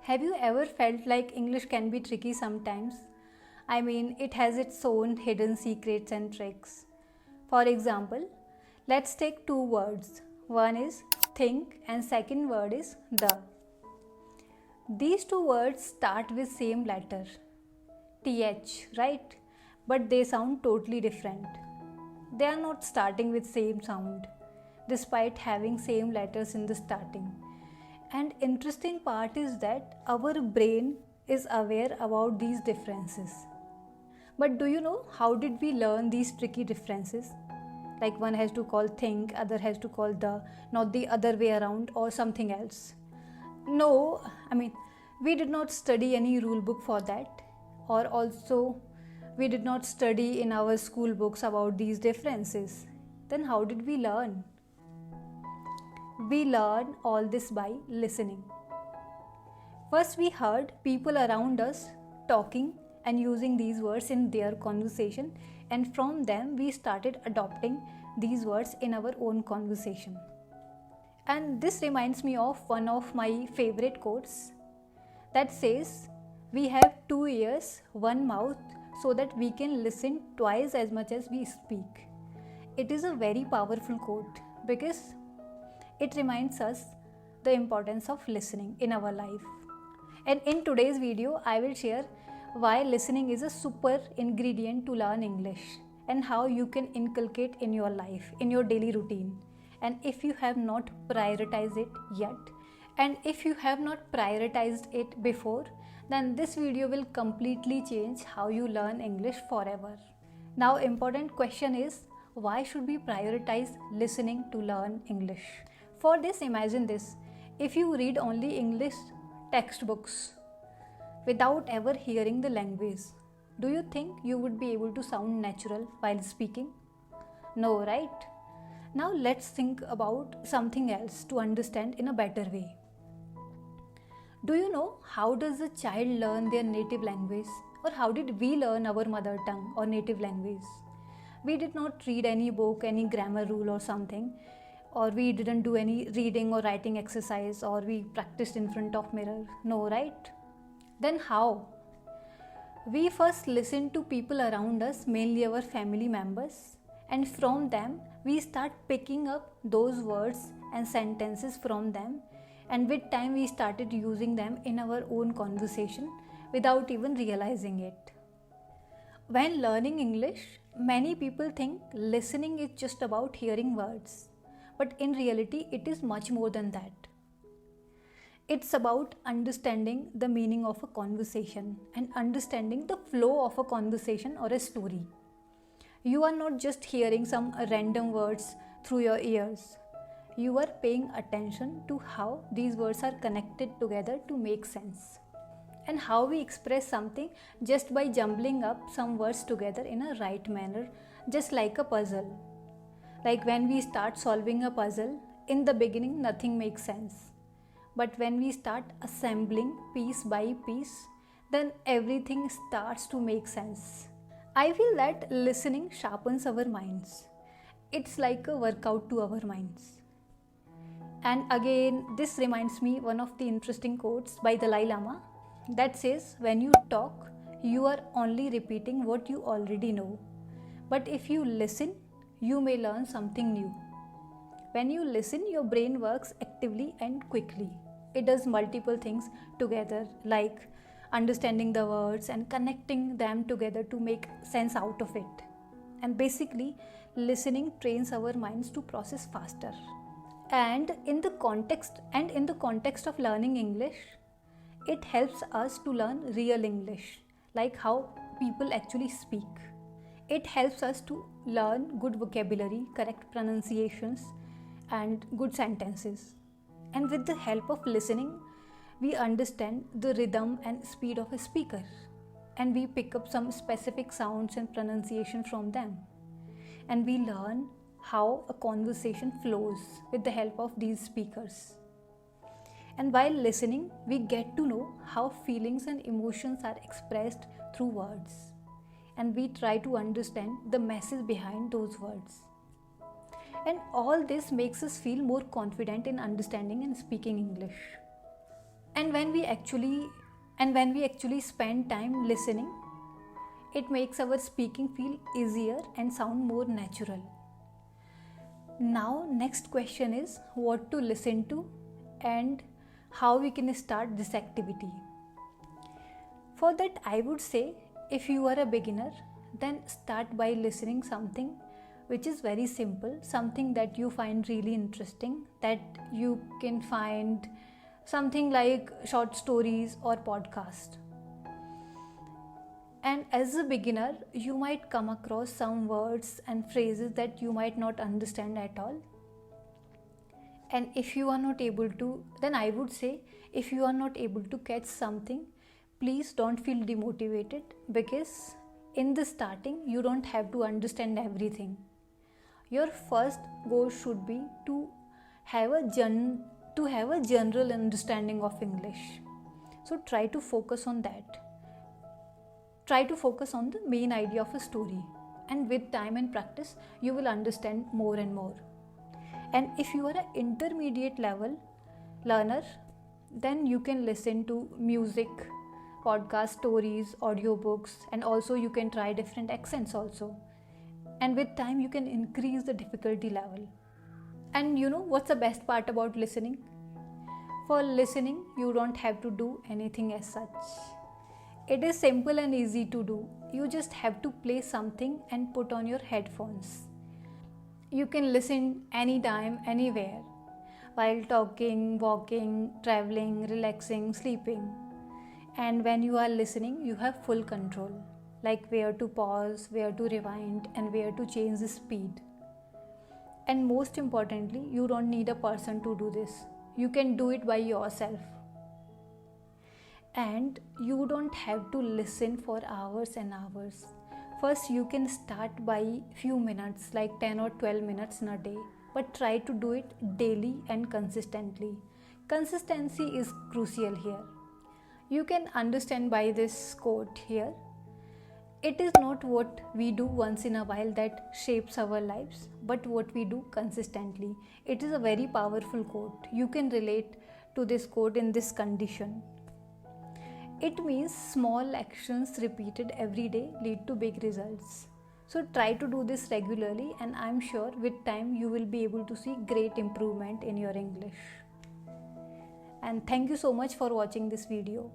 Have you ever felt like English can be tricky sometimes? I mean, it has its own hidden secrets and tricks. For example, let's take two words. One is think and second word is the. These two words start with same letter, th, right? But they sound totally different. They are not starting with same sound, despite having same letters in the starting. And interesting part is that our brain is aware about these differences. But do you know how did we learn these tricky differences? Like one has to call think, other has to call the, not the other way around or something else. No, we did not study any rule book for that, or also we did not study in our school books about these differences. Then how did we learn? We learn all this by listening. First, we heard people around us talking and using these words in their conversation, and from them we started adopting these words in our own conversation. And this reminds me of one of my favorite quotes that says, "We have 2 ears, 1 mouth, so that we can listen twice as much as we speak." It is a very powerful quote because it reminds us the importance of listening in our life. And in today's video, I will share why listening is a super ingredient to learn English and how you can inculcate in your life, in your daily routine. And if you have not prioritized it yet, and if you have not prioritized it before, then this video will completely change how you learn English forever. Now, important question is, why should we prioritize listening to learn English? For this, imagine this. If you read only English textbooks without ever hearing the language, do you think you would be able to sound natural while speaking? No, right? Now let's think about something else to understand in a better way. Do you know how does a child learn their native language? Or how did we learn our mother tongue or native language? We did not read any book, any grammar rule or something, or we didn't do any reading or writing exercise, or we practiced in front of mirror. No, right? Then how? We first listened to people around us, mainly our family members, and from them we start picking up those words and sentences from them, and with time we started using them in our own conversation without even realizing it. When learning English, many people think listening is just about hearing words. But in reality, it is much more than that. It's about understanding the meaning of a conversation and understanding the flow of a conversation or a story. You are not just hearing some random words through your ears. You are paying attention to how these words are connected together to make sense, and how we express something just by jumbling up some words together in a right manner, just like a puzzle. Like when we start solving a puzzle, in the beginning nothing makes sense. But when we start assembling piece by piece, then everything starts to make sense. I feel that listening sharpens our minds. It's like a workout to our minds. And again, this reminds me one of the interesting quotes by Dalai Lama that says, when you talk, you are only repeating what you already know. But if you listen, you may learn something new. When you listen, your brain works actively and quickly. It does multiple things together, like understanding the words and connecting them together to make sense out of it. And basically, listening trains our minds to process faster. And in the context of learning English, it helps us to learn real English, like how people actually speak. It helps us to learn good vocabulary, correct pronunciations, and good sentences. And with the help of listening, we understand the rhythm and speed of a speaker, and we pick up some specific sounds and pronunciation from them. And we learn how a conversation flows with the help of these speakers. And while listening, we get to know how feelings and emotions are expressed through words. And we try to understand the message behind those words. And all this makes us feel more confident in understanding and speaking English. And when we actually spend time listening, it makes our speaking feel easier and sound more natural. Now, next question is what to listen to and how we can start this activity. For that, I would say if you are a beginner, then start by listening something which is very simple, something that you find really interesting, that you can find something like short stories or podcast. And as a beginner, you might come across some words and phrases that you might not understand at all. And if you are not able to, then I would say if you are not able to catch something, please don't feel demotivated, because in the starting you don't have to understand everything. Your first goal should be to have a general understanding of English. So try to focus on that. Try to focus on the main idea of a story, and with time and practice you will understand more and more. And if you are an intermediate level learner, then you can listen to music, podcast, stories, audiobooks, and also you can try different accents also. And with time you can increase the difficulty level. And you know what's the best part about listening? For listening, you don't have to do anything as such. It is simple and easy to do. You just have to play something and put on your headphones. You can listen anytime, anywhere, while talking, walking, traveling, relaxing, sleeping. And when you are listening, you have full control, like where to pause, where to rewind, and where to change the speed. And most importantly, you don't need a person to do this. You can do it by yourself. And you don't have to listen for hours and hours. First, you can start by few minutes, like 10 or 12 minutes in a day, but try to do it daily and consistently. Consistency is crucial here. You can understand by this quote here. It is not what we do once in a while that shapes our lives, but what we do consistently. It is a very powerful quote. You can relate to this quote in this condition. It means small actions repeated every day lead to big results. So try to do this regularly, and I'm sure with time you will be able to see great improvement in your English. And thank you so much for watching this video.